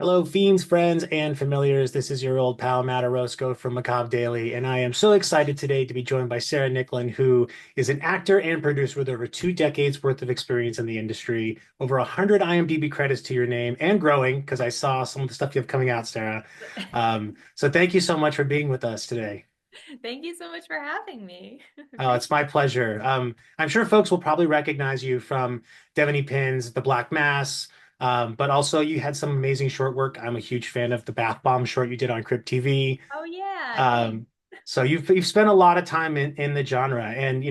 Hello, fiends, friends, and familiars. This is your old pal Matt Orozco from Macabre Daily, and I am so excited today to be joined by Sarah Nicklin, who is an actor and producer with over 2 decades worth of experience in the industry, over 100 IMDb credits to your name, and growing because I saw some of the stuff you have coming out, Sarah. So thank you so much for being with us today. Thank you so much for having me. Oh, it's my pleasure. I'm sure folks will probably recognize you from Devanny Pinn's The Black Mass, but also you had some amazing short work. I'm a huge fan of the Bath Bomb short you did on CryptTV. Oh yeah, thanks. Um, so you've spent a lot of time in the genre, and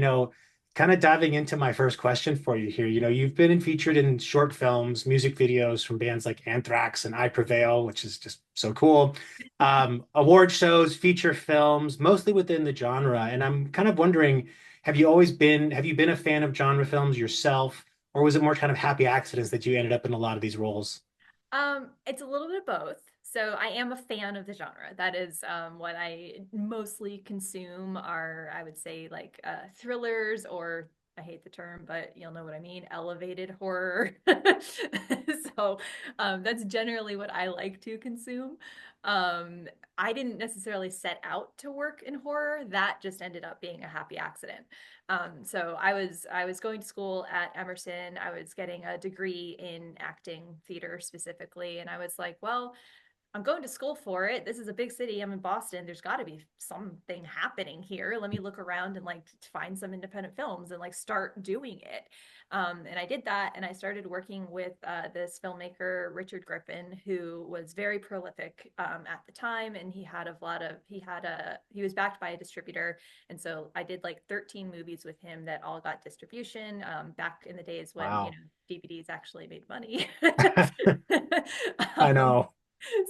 kind of diving into my first question for you here. You've been featured in short films, music videos from bands like Anthrax and I Prevail, which is just so cool. Award shows, feature films, mostly within the genre. And I'm kind of wondering, have you been a fan of genre films yourself, or was it more kind of happy accidents that you ended up in a lot of these roles? It's a little bit of both. So I am a fan of the genre. That is what I mostly consume are, I would say, like thrillers or I hate the term, but you'll know what I mean, elevated horror. So that's generally what I like to consume. Um, I didn't necessarily set out to work in horror. That just ended up being a happy accident. So I was going to school at Emerson. I was getting a degree in acting theater specifically, and I was like, well, I'm going to school for it. This is a big city. I'm in Boston. There's got to be something happening here. Let me look around and like find some independent films and like start doing it. And I did that, and I started working with this filmmaker Richard Griffin, who was very prolific at the time, and he was backed by a distributor, and so I did like 13 movies with him that all got distribution back in the days when Wow. DVDs actually made money. I um, know.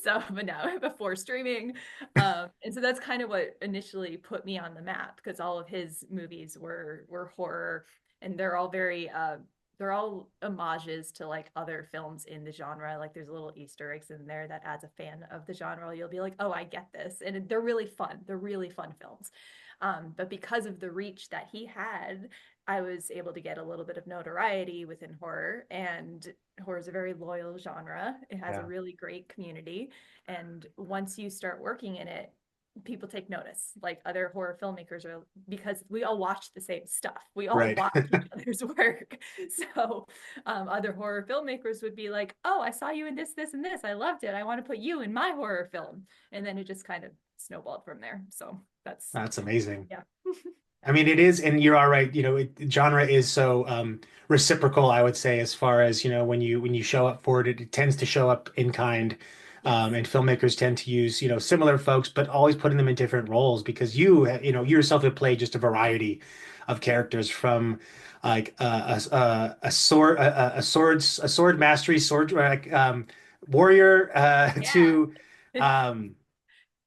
so, but now before streaming. And so that's kind of what initially put me on the map because all of his movies were horror and they're all homages to like other films in the genre. Like there's little Easter eggs in there that as a fan of the genre, you'll be like, oh, I get this. And they're really fun. They're really fun films. But because of the reach that he had, I was able to get a little bit of notoriety within horror, and horror is a very loyal genre. It has a Yeah. really great community, and once you start working in it, people take notice. Like other horror filmmakers are because we all watch the same stuff. We all Right. watch each other's work. So other horror filmmakers would be like, "Oh, I saw you in this, this, and this. I loved it. I want to put you in my horror film." And then it just kind of snowballed from there. So that's That's amazing. yeah. I mean, it is, and you're all right. Genre is so reciprocal, I would say, as far as, when you show up for it, it tends to show up in kind. Yes. And filmmakers tend to use, similar folks, but always putting them in different roles because you yourself have played just a variety of characters from like a sword mastery, sword like warrior Yeah. um,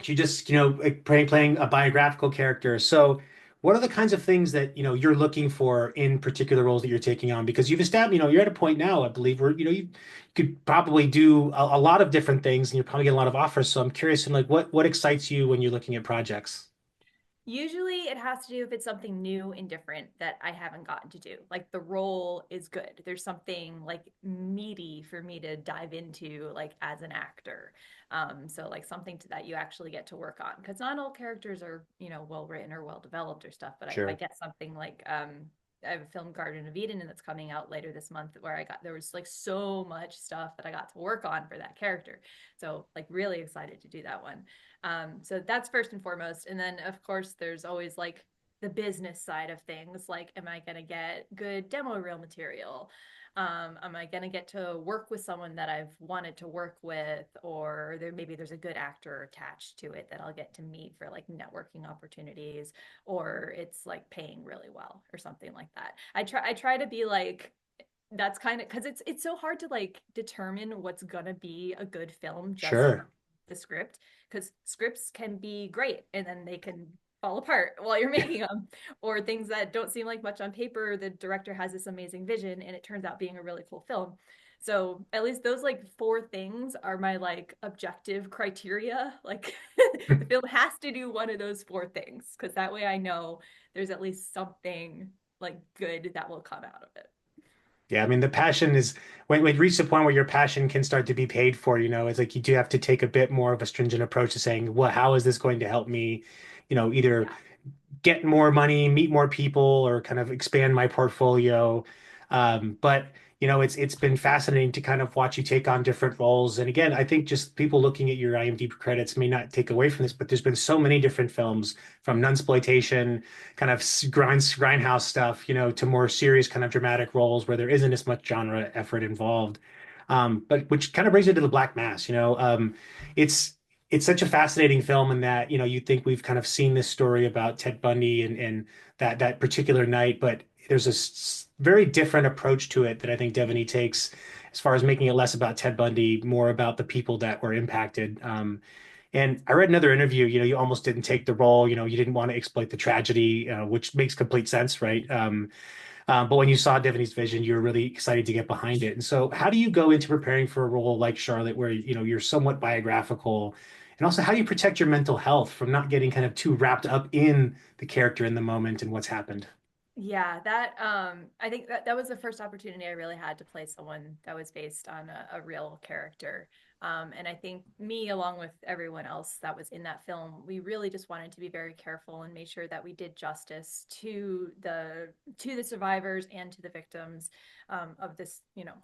to just like playing a biographical character. So what are the kinds of things that you're looking for in particular roles that you're taking on? Because you've established, you're at a point now, I believe, where you could probably do a lot of different things and you're probably getting a lot of offers. So I'm curious in like what excites you when you're looking at projects? Usually it has to do if it's something new and different that I haven't gotten to do. Like the role is good. There's something like meaty for me to dive into like as an actor. So like something that you actually get to work on because not all characters are, well written or well developed or stuff. But if I Sure. get something like I have a film Garden of Eden and that's coming out later this month where there was like so much stuff that I got to work on for that character. So like really excited to do that one. So that's first and foremost. And then, of course, there's always like the business side of things. Like, am I going to get good demo reel material? Am I going to get to work with someone that I've wanted to work with? Or maybe there's a good actor attached to it that I'll get to meet for like networking opportunities, or it's like paying really well or something like that. I try to be like, that's kind of because it's so hard to like determine what's gonna be a good film just from Sure. the script because scripts can be great and then they can fall apart while you're making them, or things that don't seem like much on paper, the director has this amazing vision and it turns out being a really cool film. So at least those like four things are my like objective criteria. Like the film has to do one of those four things because that way I know there's at least something like good that will come out of it. Yeah, I mean the passion is when you reach the point where your passion can start to be paid for, it's like you do have to take a bit more of a stringent approach to saying, well, how is this going to help me, either Yeah. get more money, meet more people, or kind of expand my portfolio. But it's been fascinating to kind of watch you take on different roles. And again, I think just people looking at your IMDb credits may not take away from this, but there's been so many different films from nunsploitation, kind of grindhouse stuff, to more serious kind of dramatic roles where there isn't as much genre effort involved. But which kind of brings it to the Black Mass. It's it's such a fascinating film in that, you think we've kind of seen this story about Ted Bundy and that particular night, but there's a very different approach to it that I think Devanny takes as far as making it less about Ted Bundy, more about the people that were impacted. And I read another interview, you almost didn't take the role, you didn't want to exploit the tragedy, which makes complete sense, right? But when you saw Devaney's vision, you were really excited to get behind it. And so, how do you go into preparing for a role like Charlotte, where you're somewhat biographical, and also how do you protect your mental health from not getting kind of too wrapped up in the character in the moment and what's happened? Yeah, that I think that was the first opportunity I really had to play someone that was based on a real character. And I think me, along with everyone else that was in that film, we really just wanted to be very careful and made sure that we did justice to the survivors and to the victims of this,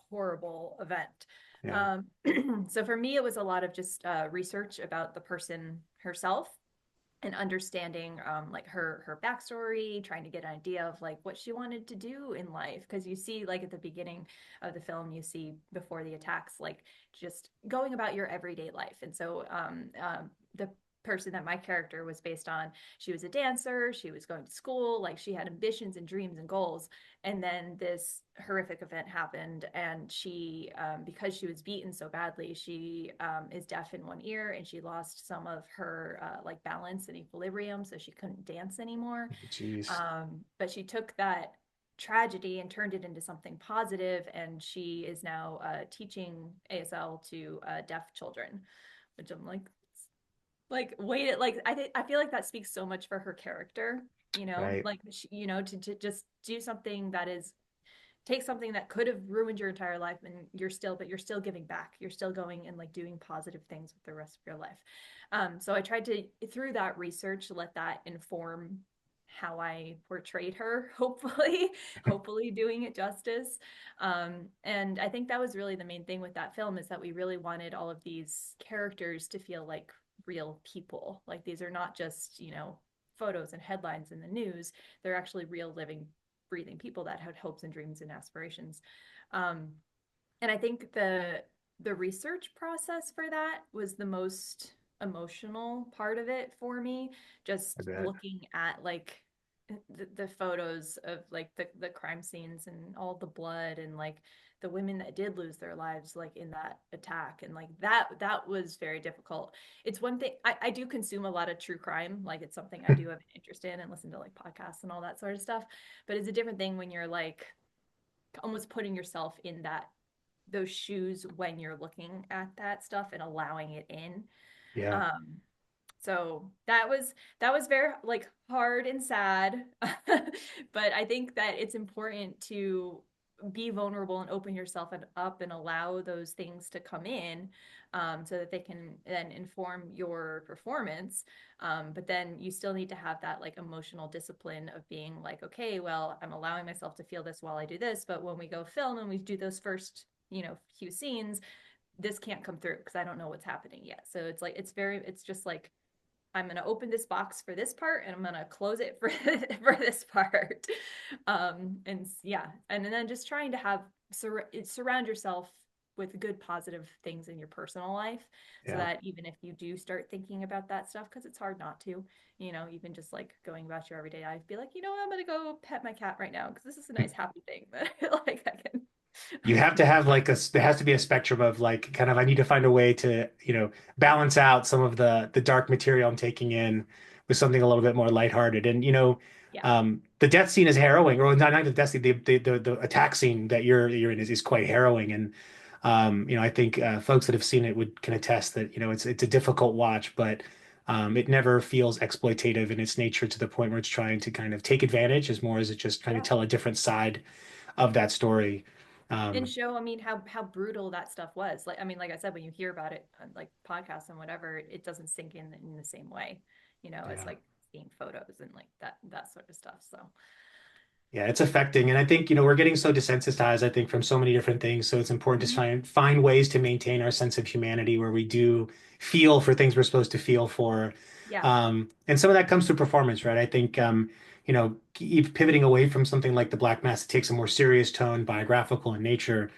horrible event. Yeah. Um, so for me, it was a lot of just research about the person herself and understanding like her backstory, trying to get an idea of like what she wanted to do in life, because you see like at the beginning of the film, you see before the attacks like just going about your everyday life. And so the person that my character was based on, she was a dancer, she was going to school, like she had ambitions and dreams and goals. And then this horrific event happened, and she because she was beaten so badly, she is deaf in one ear, and she lost some of her like balance and equilibrium, so she couldn't dance anymore. Jeez. But she took that tragedy and turned it into something positive, and she is now teaching ASL to deaf children, which I'm like wait, like I feel like that speaks so much for her character, Right. like she, to just do something that is take something that could have ruined your entire life, and you're still giving back, you're still going and like doing positive things with the rest of your life. So I tried to, through that research, let that inform how I portrayed her, hopefully doing it justice. And I think that was really the main thing with that film, is that we really wanted all of these characters to feel like real people. Like these are not just, photos and headlines in the news. They're actually real living breathing people that had hopes and dreams and aspirations. Um, and I think the research process for that was the most emotional part of it for me. I Just bet. looking at like the photos of like the crime scenes and all the blood, and like the women that did lose their lives like in that attack, and like that was very difficult. It's one thing, I do consume a lot of true crime, like it's something I do have an interest in and listen to like podcasts and all that sort of stuff, but it's a different thing when you're like almost putting yourself in those shoes when you're looking at that stuff and allowing it in. Yeah. um so that was very like hard and sad. But I think that it's important to be vulnerable and open yourself up and allow those things to come in, so that they can then inform your performance. But then you still need to have that like emotional discipline of being like, okay, well, I'm allowing myself to feel this while I do this, but when we go film and we do those first, few scenes, this can't come through because I don't know what's happening yet. So it's like it's just like, I'm going to open this box for this part and I'm going to close it for for this part. And yeah, and then just trying to have surround yourself with good positive things in your personal life, so Yeah. that even if you do start thinking about that stuff, because it's hard not to, even just like going about your everyday life, be like, I'm going to go pet my cat right now because this is a nice happy thing that like I can. You have to have like there has to be a spectrum of like kind of I need to find a way to, balance out some of the dark material I'm taking in with something a little bit more lighthearted. And Yeah. the death scene is harrowing, or not the death scene, the attack scene that you're in is quite harrowing. And I think folks that have seen it would can attest that, it's a difficult watch, but it never feels exploitative in its nature to the point where it's trying to kind of take advantage as more as it just trying to Yeah. tell a different side of that story. And Um, show, I mean, how brutal that stuff was. Like, I mean, like I said, when you hear about it on like podcasts and whatever, it doesn't sink in the same way, as yeah. like seeing photos and like that sort of stuff. So Yeah, it's affecting. And I think, we're getting so desensitized, I think, from so many different things. So it's important to mhm. find ways to maintain our sense of humanity where we do feel for things we're supposed to feel for. Yeah. And some of that comes through performance, right? I think, pivoting away from something like The Black Mass, it takes a more serious tone, biographical in nature.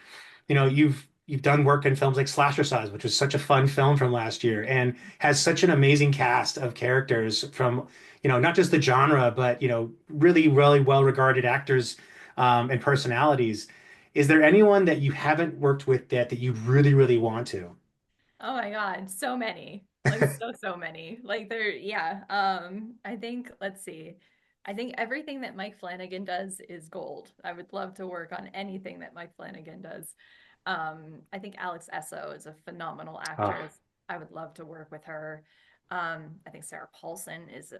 You've done work in films like Slasher Size, which was such a fun film from last year and has such an amazing cast of characters from, not just the genre, but, really, really well-regarded actors and personalities. Is there anyone that you haven't worked with that you really, really want to? Oh my God, so many. Like so many. Like there, yeah. I think, let's see. I think everything that Mike Flanagan does is gold. I would love to work on anything that Mike Flanagan does. I think Alex Esso is a phenomenal Oh, actress. I would love to work with her. I think Sarah Paulson is a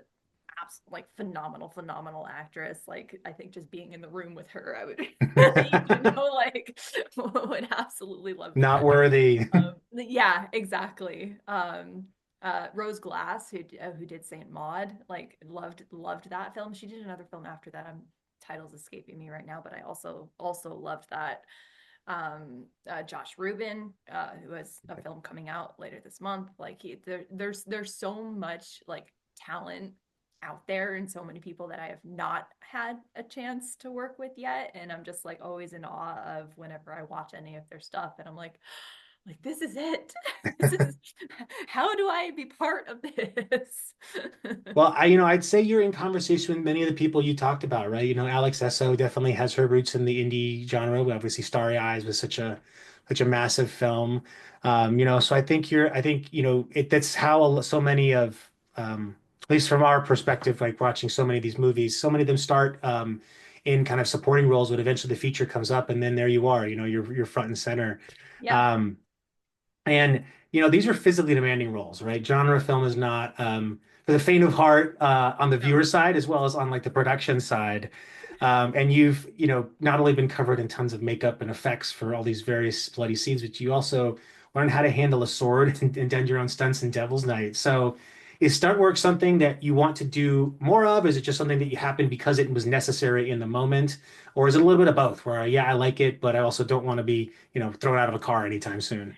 like phenomenal actress. Like I think just being in the room with her, I would, like would absolutely love not that. worthy. Yeah, exactly. Rose Glass, who did Saint Maud, like loved that film. She did another film after that. Title's escaping me right now, but I also loved that. Josh Rubin, who has a film coming out later this month. Like there's so much like talent out there and so many people that I have not had a chance to work with yet. And I'm just like always in awe of whenever I watch any of their stuff. And I'm like this is it. This is how do I be part of this? Well, I'd say you're in conversation with many of the people you talked about, right? Alex Esso definitely has her roots in the indie genre. Obviously, Starry Eyes was such a massive film. So I think, that's how so many of, at least from our perspective, like watching so many of these movies, so many of them start, in kind of supporting roles, but eventually the feature comes up, and then there you are, you're front and center. Yeah. Um, and these are physically demanding roles, right? Genre film is not for the faint of heart on the No. viewer side as well as on like the production side. And you've not only been covered in tons of makeup and effects for all these various bloody scenes, but you also learn how to handle a sword and done your own stunts in Devil's Night. So is stunt work something that you want to do more of? Is it just something that you happen because it was necessary in the moment? Or is it a little bit of both where, yeah, I like it, but I also don't want to be, thrown out of a car anytime soon?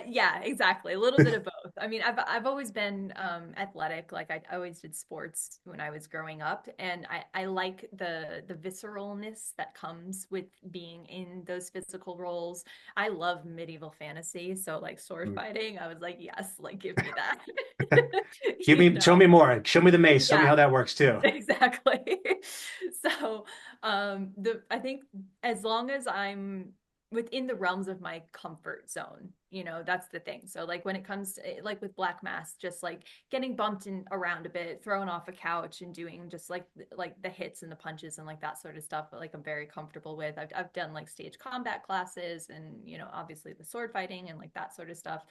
Yeah, exactly. A little bit of both. I mean, I've always been athletic. Like I always did sports when I was growing up, and I like the visceralness that comes with being in those physical roles. I love medieval fantasy, so like sword fighting, I was like, yes, like give me that. Show me more. Show me the mace. Show me Yeah, how that works too. exactly. So, the I think as long as I'm within the realms of my comfort zone, that's the thing. So like when it comes to like with Black Mass, just like getting bumped in around a bit, thrown off a couch and doing just like the hits and the punches and like that sort of stuff, but like I'm very comfortable with. I've done like stage combat classes and obviously the sword fighting and like that sort of stuff.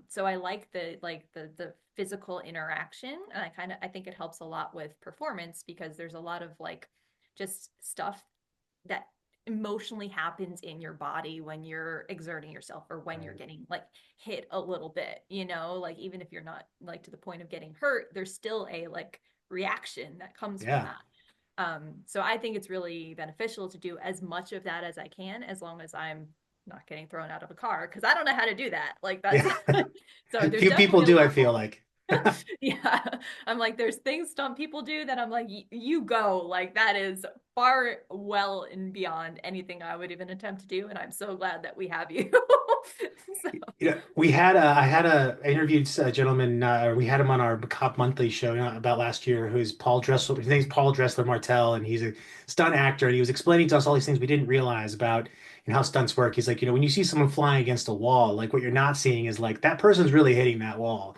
So I like the physical interaction, and I think it helps a lot with performance because there's a lot of like just stuff that emotionally happens in your body when you're exerting yourself or when you're Right. getting like hit a little bit, like even if you're not like to the point of getting hurt, there's still a like reaction that comes from Yeah. that. So I think it's really beneficial to do as much of that as I can, as long as I'm not getting thrown out of a car, because I don't know how to do that. Like that's Yeah. so there's Few people definitely a do, I feel level. like. Yeah, I'm like, there's things some people do that I'm like, you go, like that is far well and beyond anything I would even attempt to do, and I'm so glad that we have you. So, I interviewed a gentleman, we had him on our Cop Monthly show about last year, who's Paul Dressler. His name's Paul Dressler Martel, and he's a stunt actor. And he was explaining to us all these things we didn't realize about how stunts work. He's like, when you see someone flying against a wall, like what you're not seeing is like that person's really hitting that wall.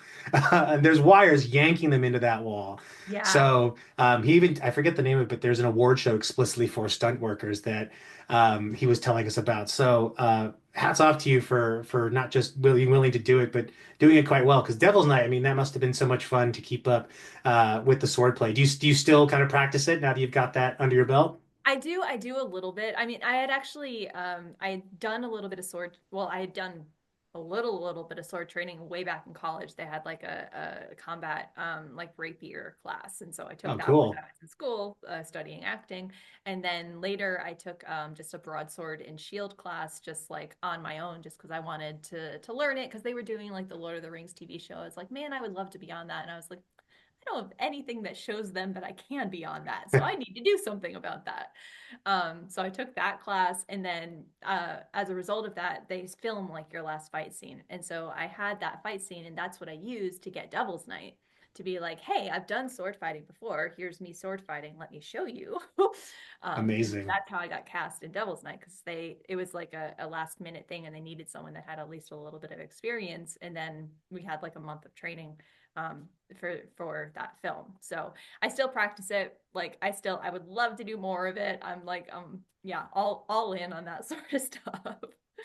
And there's wires yanking them into that wall. yeah, So I forget the name of it, but there's an award show explicitly for stunt workers that he was telling us about. So hats off to you for not just being willing to do it, but doing it quite well. Because Devil's Night, I mean, that must have been so much fun to keep up with the swordplay. Do you still kind of practice it now that you've got that under your belt? I do a little bit. I mean, I had actually I had done a little bit of sword, well, I had done a little bit of sword training way back in college. They had like a combat like rapier class. And so I took Oh, that when cool. I was in school studying acting. And then later I took just a broadsword and shield class just like on my own just because I wanted to learn it because they were doing like the Lord of the Rings TV show. I was like, man, I would love to be on that. And I was like, I don't have anything that shows them that I can be on that. So I need to do something about that. So I took that class. And then as a result of that, they film like your last fight scene. And so I had that fight scene, and that's what I used to get Devil's Night to be like, hey, I've done sword fighting before. Here's me sword fighting. Let me show you. And Amazing. that's how I got cast in Devil's Night because it was like a last minute thing and they needed someone that had at least a little bit of experience. And then we had like a month of training um, for that film. So I still practice it. Like I would love to do more of it. I'm like yeah, all in on that sort of stuff.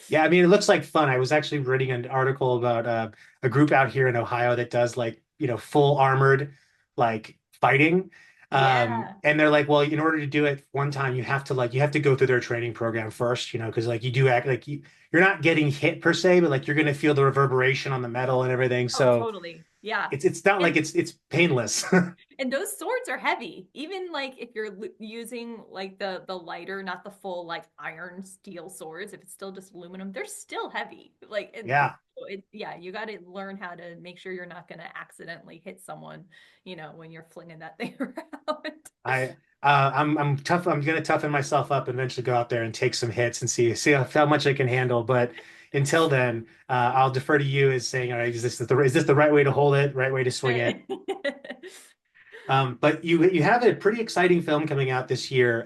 Yeah, I mean, it looks like fun. I was actually reading an article about a group out here in Ohio that does like, full armored like fighting. Yeah. And they're like, well, in order to do it one time, you have to go through their training program first, because like you do act like you're not getting hit per se, but like you're going to feel the reverberation on the metal and everything. Oh, So totally. Yeah. it's not like And it's painless. and those swords are heavy. Even like if you're using like the lighter, not the full like iron steel swords, if it's still just aluminum, they're still heavy. Like and Yeah. yeah, you got to learn how to make sure you're not going to accidentally hit someone, when you're flinging that thing around. I'm tough. I'm gonna toughen myself up and eventually go out there and take some hits and see how much I can handle. But until then, I'll defer to you as saying, all right, is this the right way to hold it, right way to swing it? Right. But you have a pretty exciting film coming out this year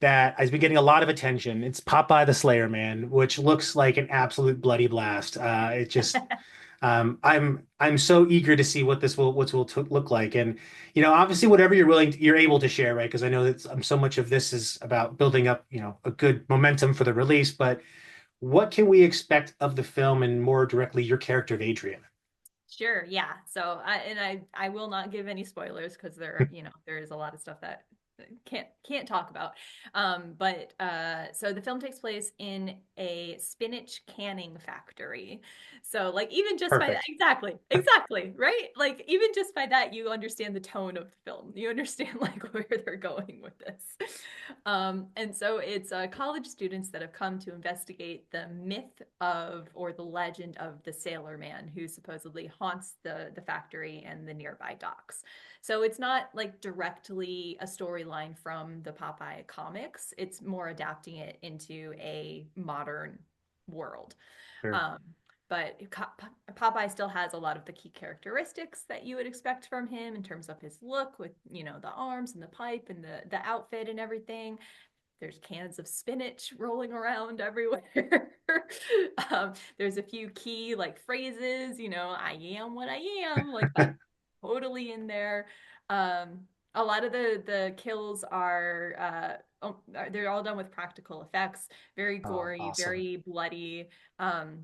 that has been getting a lot of attention. It's Popeye the Slayer Man, which looks like an absolute bloody blast. It just I'm so eager to see what will look like, and obviously whatever you're able to share, right? Because I know that so much of this is about building up, a good momentum for the release. But what can we expect of the film, and more directly, your character of Adrian? Sure, yeah. So I will not give any spoilers because there is a lot of stuff that can't talk about. But so the film takes place in a spinach canning factory. So like even just by that, Perfect. exactly, right? Like even just by that, you understand the tone of the film. You understand like where they're going with this. And so it's college students that have come to investigate the myth of or the legend of the Sailor Man who supposedly haunts the factory and the nearby docks. So it's not like directly a storyline from the Popeye comics. It's more adapting it into a modern world. Sure. Um, but Popeye still has a lot of the key characteristics that you would expect from him in terms of his look with, the arms and the pipe and the outfit and everything. There's cans of spinach rolling around everywhere. There's a few key like phrases, I am what I am, like that's totally in there. Um, a lot of the kills they're all done with practical effects, very Oh, gory, awesome. very bloody.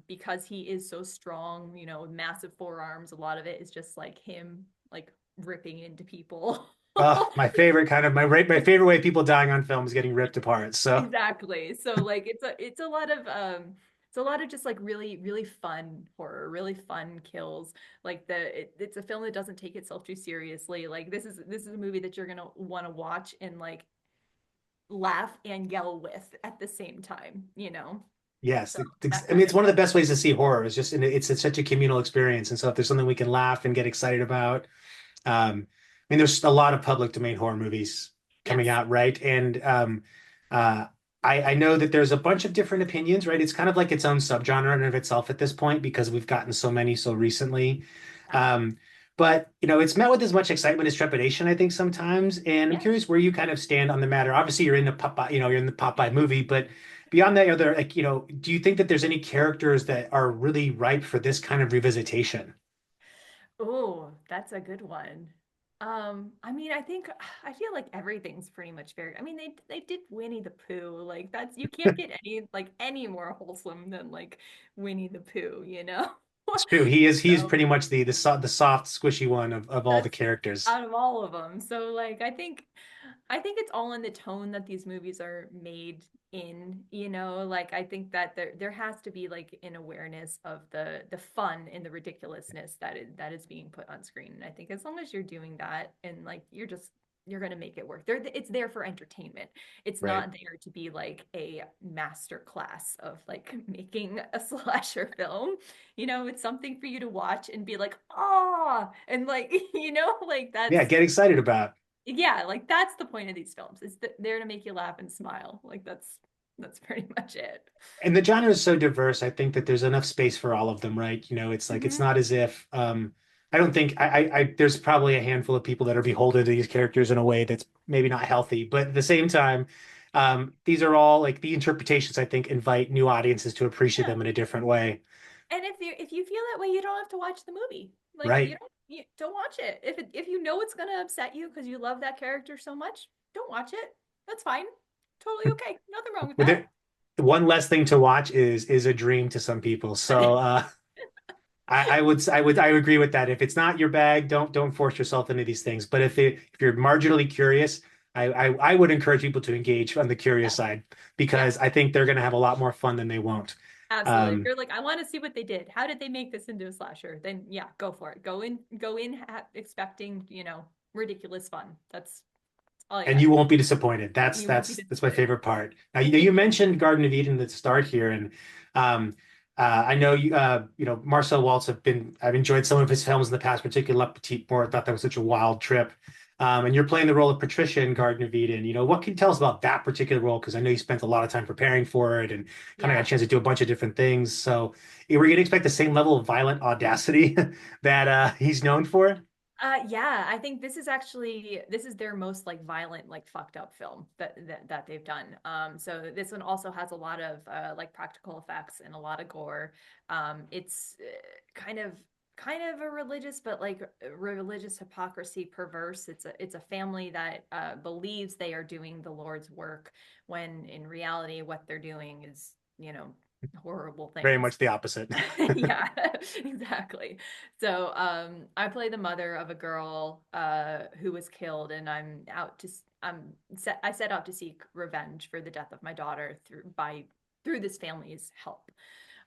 Because he is so strong, massive forearms. A lot of it is just like him like ripping into people. Oh, my favorite way people dying on film is getting ripped apart. So Exactly. So like it's a lot of just like really really fun horror, really fun kills. Like it's a film that doesn't take itself too seriously. Like this is a movie that you're going to want to watch and like laugh and yell with at the same time. yes, So that I mean kind it's of one of the best ways to see horror. It's just it's such a communal experience, and so if there's something we can laugh and get excited about, I mean there's a lot of public domain horror movies coming yes. out, right? And uh, I know that there's a bunch of different opinions, right? It's kind of like its own subgenre in of itself at this point because we've gotten so many so recently. Yeah. Um, but it's met with as much excitement as trepidation, I think sometimes. And I'm Yeah. curious where you kind of stand on the matter. Obviously, you're in the Popeye, you're in the Popeye movie, but beyond that, are there like, do you think that there's any characters that are really ripe for this kind of revisitation? Oh, that's a good one. I mean, I feel like everything's pretty much fair. I mean, they did Winnie the Pooh. Like that's you can't get any more wholesome than like Winnie the Pooh. It's true. He is So pretty much the soft, squishy one of all the that's characters. out of all of them. So like I think it's all in the tone that these movies are made in, like I think that there has to be like an awareness of the fun and the ridiculousness that is being put on screen. And I think as long as you're doing that and like you're going to make it work. It's there for entertainment. It's Right. not there to be like a master class of like making a slasher film. It's something for you to watch and be like, "Ah," and like, like Yeah, that's get excited about. yeah, like that's the point of these films. It's there to make you laugh and smile. Like that's pretty much it. And the genre is so diverse. I think that there's enough space for all of them, right? It's like it's Hmm. not as if I don't think there's probably a handful of people that are beholden to these characters in a way that's maybe not healthy, but at the same time, these are all like the interpretations I think invite new audiences to appreciate Yeah. them in a different way, And if you feel that way, you don't have to watch the movie. Like right? you don't watch it. If you know it's gonna upset you because you love that character so much, don't watch it. That's fine. Totally okay. Nothing wrong with With that. it, one less thing to watch is a dream to some people. So I agree with that. If it's not your bag, don't force yourself into these things. But if you're marginally curious, I would encourage people to engage on the curious Yeah. side Yeah. because I think they're going to have a lot more fun than they won't. Absolutely. If Um, you're like, I want to see what they did. How did they make this into a slasher? Then yeah, go for it. Go in expecting, ridiculous fun. That's all you and gotta you do. won't be disappointed. That's You won't be that's my disappointed. favorite part. Now you mentioned Garden of Eden at the start here, and um, I know Marcel Waltz I've enjoyed some of his films in the past, particularly La Petite Mort. I thought that was such a wild trip. And you're playing the role of Patricia in Garden of Eden. What can you tell us about that particular role? Because I know you spent a lot of time preparing for it and kind of got a Yeah. chance to do a bunch of different things. So, were you going to expect the same level of violent audacity that he's known for? Yeah, I think this is their most like violent, like fucked up film that they've done. So this one also has a lot of like practical effects and a lot of gore. It's kind of a religious, but like religious hypocrisy perverse. It's a family that believes they are doing the Lord's work when in reality what they're doing is, horrible Very things. much the opposite. Yeah, exactly. So, I play the mother of a girl who was killed, and I set out to seek revenge for the death of my daughter through this family's help.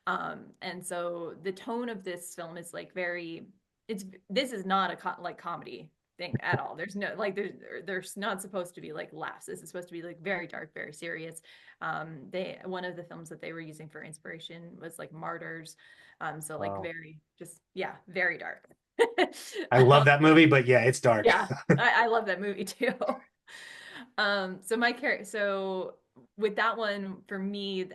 And so the tone of this film is like this is not a like comedy thing at all. There's no like there's not supposed to be like laughs. This is supposed to be like very dark, very serious. They one of the films that they were using for inspiration was like Martyrs. So like Wow. very just yeah, very dark. I love that movie, but yeah, it's dark. Yeah, I love that movie too. So my character, so with that one for me,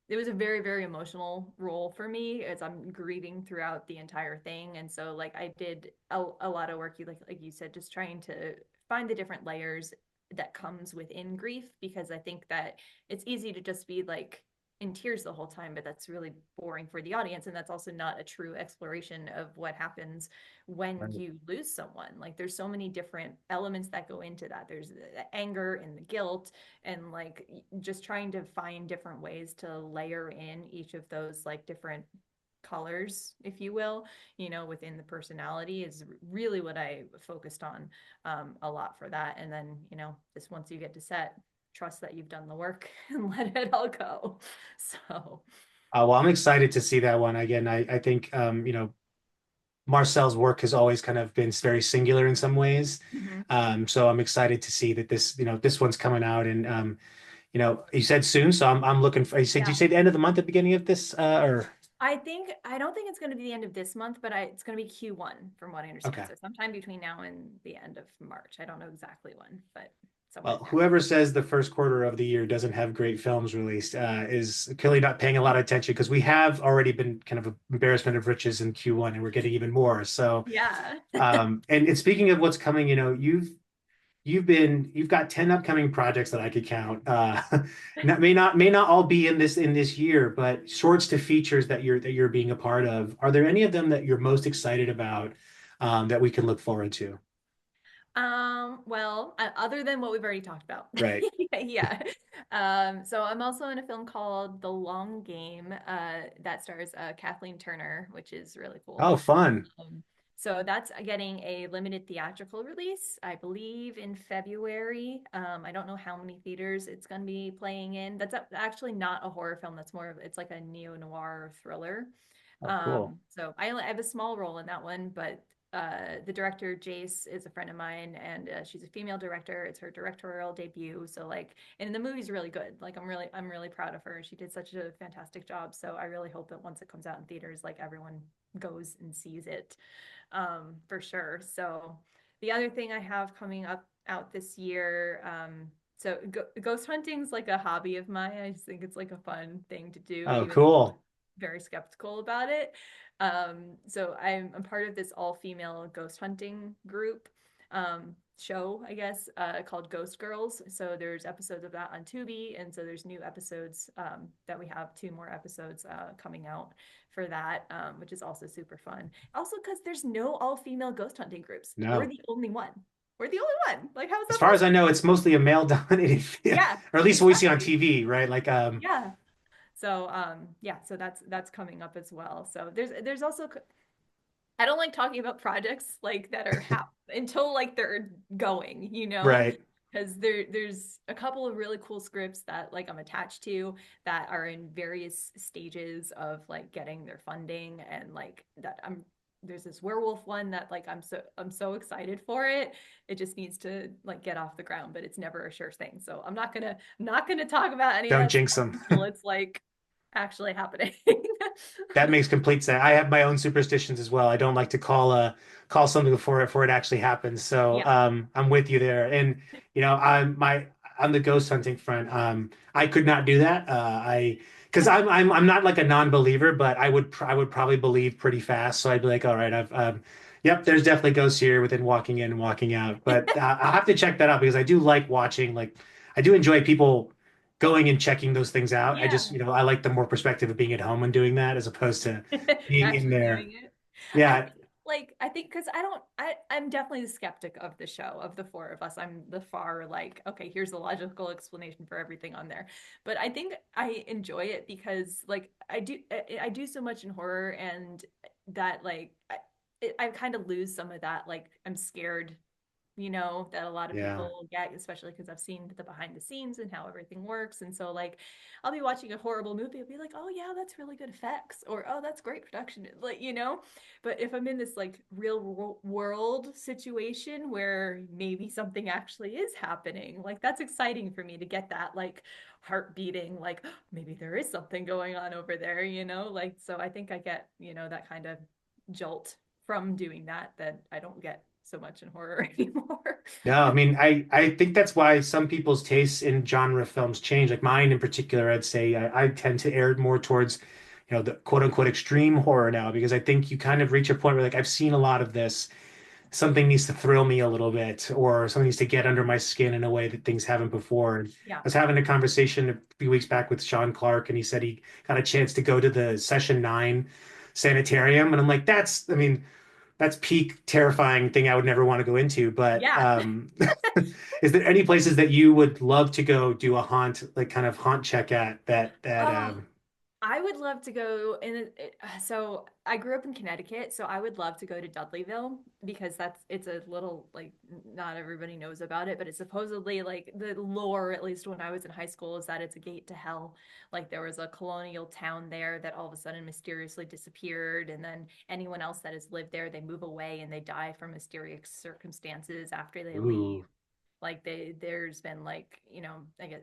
it was a very, very emotional role for me as I'm grieving throughout the entire thing. And so like I did a lot of work, like you said, just trying to find the different layers that comes within grief, because I think that it's easy to just be like in tears the whole time, but that's really boring for the audience. And that's also not a true exploration of what happens when Right. you lose someone. Like there's so many different elements that go into that. There's the anger and the guilt, and like just trying to find different ways to layer in each of those like different colors, if you will, within the personality is really what I focused on a lot for that. And then, just once you get to set, trust that you've done the work and let it all go. So, Well, I'm excited to see that one again. I think Marcel's work has always kind of been very singular in some ways. mhm. So I'm excited to see that this one's coming out, and you said soon, so I'm looking for. Did you Yeah. say the end of the month, the beginning of this, or I don't think it's going to be the end of this month, but it's going to be Q1 from what I understand. okay? So sometime between now and the end of March. I don't know exactly when, but somewhere in Well, there. whoever says the first quarter of the year doesn't have great films released is clearly not paying a lot of attention because we have already been kind of an embarrassment of riches in Q1, and we're getting even more. So, Yeah. and speaking of what's coming, you've got 10 upcoming projects that I could count. May not all be in this year, but shorts to features that you're being a part of. Are there any of them that you're most excited about that we can look forward to? Well, other than what we've already talked about. Right. Yeah. So I'm also in a film called The Long Game, that stars Kathleen Turner, which is really cool. Oh, fun. So that's getting a limited theatrical release, I believe, in February. I don't know how many theaters it's going to be playing in. That's actually not a horror film. That's more of it's like a neo-noir thriller. Oh, cool. I have a small role in that one, but the director Jace is a friend of mine, and she's a female director. It's her directorial debut, so like, and the movie's really good. Like, I'm really proud of her. She did such a fantastic job. So I really hope that once it comes out in theaters, like everyone goes and sees it, for sure. So the other thing I have coming up out this year, so ghost hunting's like a hobby of mine. I just think it's like a fun thing to do, Oh, even though cool. very skeptical about it. So I'm part of this all-female ghost hunting group, show, I guess, called Ghost Girls. So there's episodes of that on Tubi, and so there's new episodes, that we have two more episodes coming out for that, which is also super fun. Also, because there's no all-female ghost hunting groups. We're No. the only one. We're the only one. Like, how is As that far as I possible? know, it's mostly a male dominated field, Yeah, or at least what we see on exactly. TV, right? Like, Yeah. So yeah, so that's coming up as well. So there's also, I don't like talking about projects like that are until like they're going, right. because there's a couple of really cool scripts that like I'm attached to that are in various stages of like getting their funding, and like that I'm there's this werewolf one that like I'm so excited for it. It just needs to like get off the ground, but it's never a sure thing. So I'm not gonna talk about any of Don't that jinx stuff them. until it's like actually happening. That makes complete sense. I have my own superstitions as well. I don't like to call something before it actually happens. So Yeah. I'm with you there. And I'm on the ghost hunting front. I could not do that. I because I'm not like a non-believer, but I would probably believe pretty fast. So I'd be like, all right, I've yep, there's definitely ghosts here within walking in and walking out. But I'll have to check that out because I do like watching, like I do enjoy people going and checking those things out. I just, Yeah. I like the more perspective of being at home and doing that as opposed to being in Actually there. doing it. I Yeah. think I think because I'm definitely the skeptic of the show, of the four of us. I'm the far like, okay, here's the logical explanation for everything on there. But I think I enjoy it because like I do so much in horror, and that like I kind of lose some of that, like I'm scared, that a lot of Yeah. people get, especially because I've seen the behind the scenes and how everything works. And so, like, I'll be watching a horrible movie, I'll be like, oh, yeah, that's really good effects, or oh, that's great production. Like. But if I'm in this like real world situation where maybe something actually is happening, like, that's exciting for me to get that, like, heart beating, like, oh, maybe there is something going on over there. Like, so I think I get, that kind of jolt from doing that I don't get so much in horror anymore. No, I mean, I think that's why some people's tastes in genre films change. Like mine in particular, I'd say I tend to err more towards, the quote unquote extreme horror now because I think you kind of reach a point where like I've seen a lot of this. Something needs to thrill me a little bit, or something needs to get under my skin in a way that things haven't before. And I Yeah. was having a conversation a few weeks back with Sean Clark, and he said he got a chance to go to the Session 9 sanitarium. And I'm like, I mean, that's peak terrifying thing I would never want to go into. But Yeah. is there any places that you would love to go do a haunt, like kind of haunt check at that Oh, I would love to go so I grew up in Connecticut, so I would love to go to Dudleyville because it's a little like not everybody knows about it, but it's supposedly like the lore, at least when I was in high school, is that it's a gate to hell. Like there was a colonial town there that all of a sudden mysteriously disappeared, and then anyone else that has lived there, they move away and they die from mysterious circumstances after they leave. ooh, Like there's been like, I guess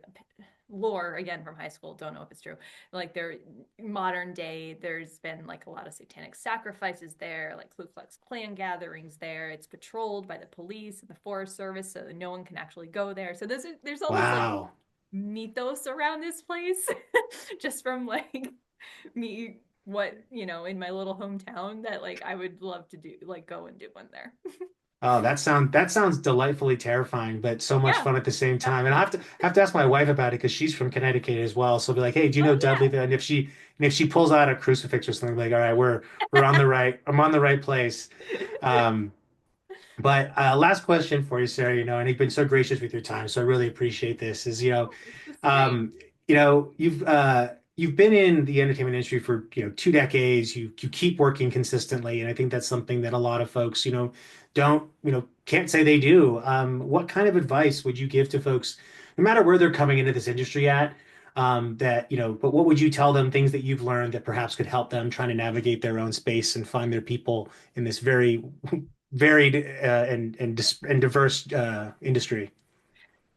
lore again from high school, don't know if it's true. Like there modern day, there's been like a lot of satanic sacrifices there, like Ku Klux Klan gatherings there. It's patrolled by the police and the Forest Service, so that no one can actually go there. So there's all this like wow. mythos around this place, just from like me, what, in my little hometown, that like I would love to do, like go and do one there. Oh, that sounds delightfully terrifying, but so much Yeah. fun at the same Yeah. time. And I have to ask my wife about it because she's from Connecticut as well. So I'll be like, hey, do you know Oh Dudley? And if she pulls out a crucifix or something, like, all right, we're on the right, I'm on the right place. yeah. Um, but last question for you, Sarah, and you've been so gracious with your time, so I really appreciate this. Is, Oh, this is great. um, you've you've been in the entertainment industry for, 2 decades. You keep working consistently, and I think that's something that a lot of folks, don't, can't say they do. What kind of advice would you give to folks, no matter where they're coming into this industry at, but what would you tell them, things that you've learned that perhaps could help them trying to navigate their own space and find their people in this very varied and diverse industry?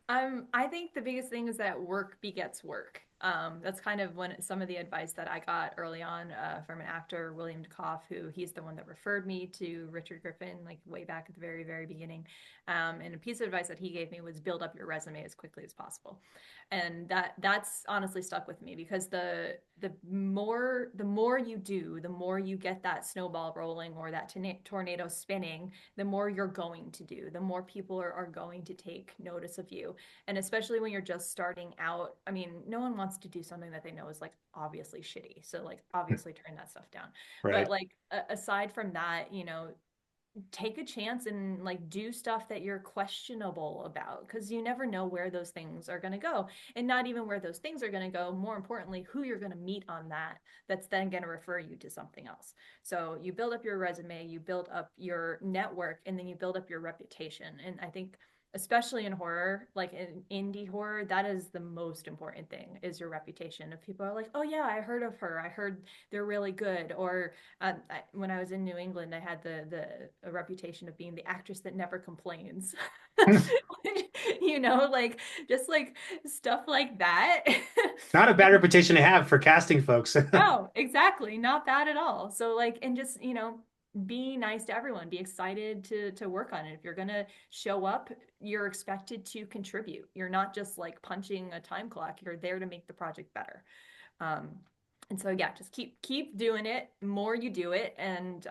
I think the biggest thing is that work begets work. That's kind of some of the advice that I got early on from an actor, William Dukoff, who he's the one that referred me to Richard Griffin, like way back at the very, very beginning. And a piece of advice that he gave me was build up your resume as quickly as possible. And that's honestly stuck with me because the more you do, the more you get that snowball rolling or that tornado spinning, the more you're going to do, the more people are going to take notice of you. And especially when you're just starting out, I mean, no one wants to do something that they know is like obviously shitty. So like obviously turn that stuff down. But Right. like aside from that, take a chance and like do stuff that you're questionable about because you never know where those things are going to go, and not even where those things are going to go, more importantly who you're going to meet on that's then going to refer you to something else. So you build up your resume, you build up your network, and then you build up your reputation. And I think especially in horror, like in indie horror, that is the most important thing, is your reputation. If people are like, oh yeah, I heard of her, I heard they're really good, or when I was in New England, I had the a reputation of being the actress that never complains. Like just like stuff like that. Not a bad reputation to have for casting folks. No, exactly. Not bad at all. So like, and just, be nice to everyone, be excited to work on it. If you're gonna show up, you're expected to contribute. You're not just like punching a time clock. You're there to make the project better. Um, and so yeah, just keep doing it. The more you do it, and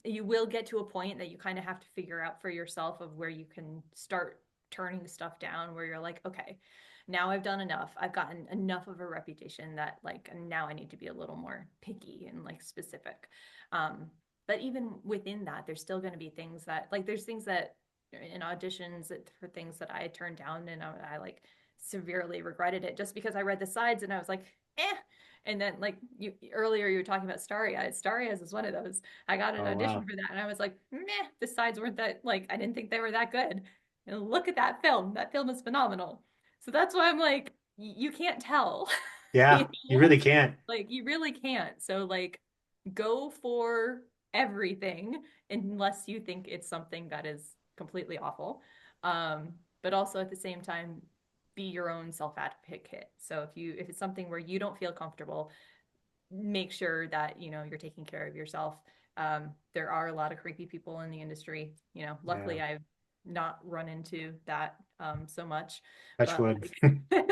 you will get to a point that you kind of have to figure out for yourself of where you can start turning stuff down, where you're like, okay, now I've done enough. I've gotten enough of a reputation that like now I need to be a little more picky and like specific. Um, but even within that, there's still going to be things that like there's things that in auditions for things that I turned down, and I like severely regretted it just because I read the sides and I was like, eh. And then like you were talking about Starry Eyes. Starry Eyes is one of those. I got an Oh, audition wow. for that and I was like, meh, the sides weren't that like I didn't think they were that good. And look at that film. That film is phenomenal. So that's why I'm like, you can't tell. you Yeah, you know? really can't. Like you really can't. So like go for everything unless you think it's something that is completely awful. Um, but also at the same time, be your own self-advocate. So if it's something where you don't feel comfortable, make sure that you're taking care of yourself. There are a lot of creepy people in the industry. Yeah, Luckily I've not run into that so much, touch but wood. like,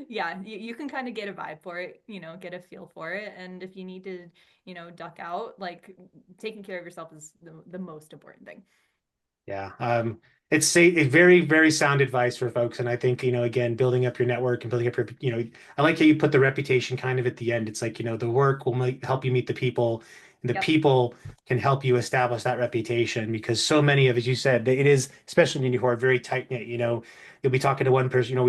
yeah, you can kind of get a vibe for it, get a feel for it, and if you need to, duck out, like taking care of yourself is the most important thing. Yeah. It's very, very sound advice for folks. And I think, again, building up your network and building up I like how you put the reputation kind of at the end. It's like, the work will help you meet the people, and the Yep. people can help you establish that reputation because so many of, as you said, it is, especially in indie horror, very tight knit. You'll be talking to one person,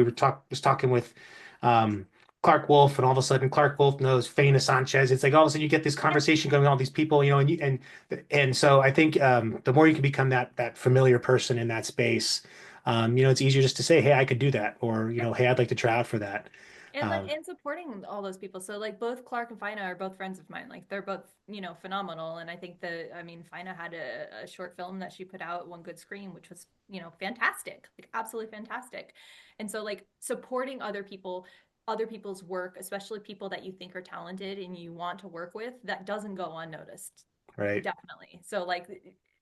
was talking with, um, Clark Wolf, and all of a sudden Clark Wolf knows Faina Sanchez. It's like all of a sudden you get this Yep. conversation going on, all these people, and so I think the more you can become that familiar person in that space, it's easier just to say, "Hey, I could do that," or Yep. "Hey, I'd like to try out for that." And like Um, and supporting all those people. So like both Clark and Fina are both friends of mine. Like they're both, phenomenal. And I think Fina had a short film that she put out, One Good Scream, which was, fantastic. Like absolutely fantastic. And so like supporting other people's work, especially people that you think are talented and you want to work with, that doesn't go unnoticed. right? Definitely. So like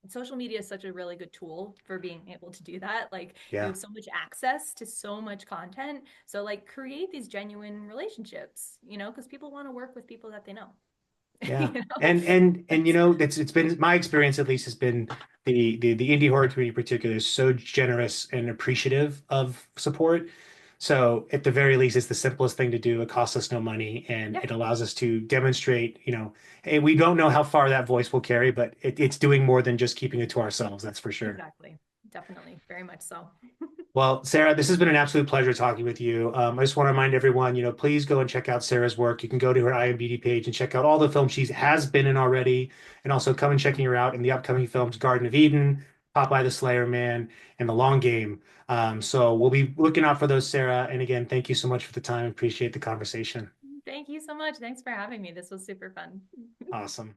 social media is such a really good tool for being able to do that. Like you Yeah. have so much access to so much content. So like create these genuine relationships, because people want to work with people that they know. Yeah. you know? And it's been my experience, at least, has been the indie horror community in particular is so generous and appreciative of support. So at the very least, it's the simplest thing to do. It costs us no money, and Yeah, it allows us to demonstrate, hey, we don't know how far that voice will carry, but it's doing more than just keeping it to ourselves. That's for sure. exactly. Definitely. Very much so. Well, Sarah, this has been an absolute pleasure talking with you. I just want to remind everyone, please go and check out Sarah's work. You can go to her IMDb page and check out all the films she has been in already, and also come and checking her out in the upcoming films Garden of Eden, Popeye the Slayer Man, and The Long Game. So we'll be looking out for those, Sarah. And again, thank you so much for the time. Appreciate the conversation. Thank you so much. Thanks for having me. This was super fun. Awesome.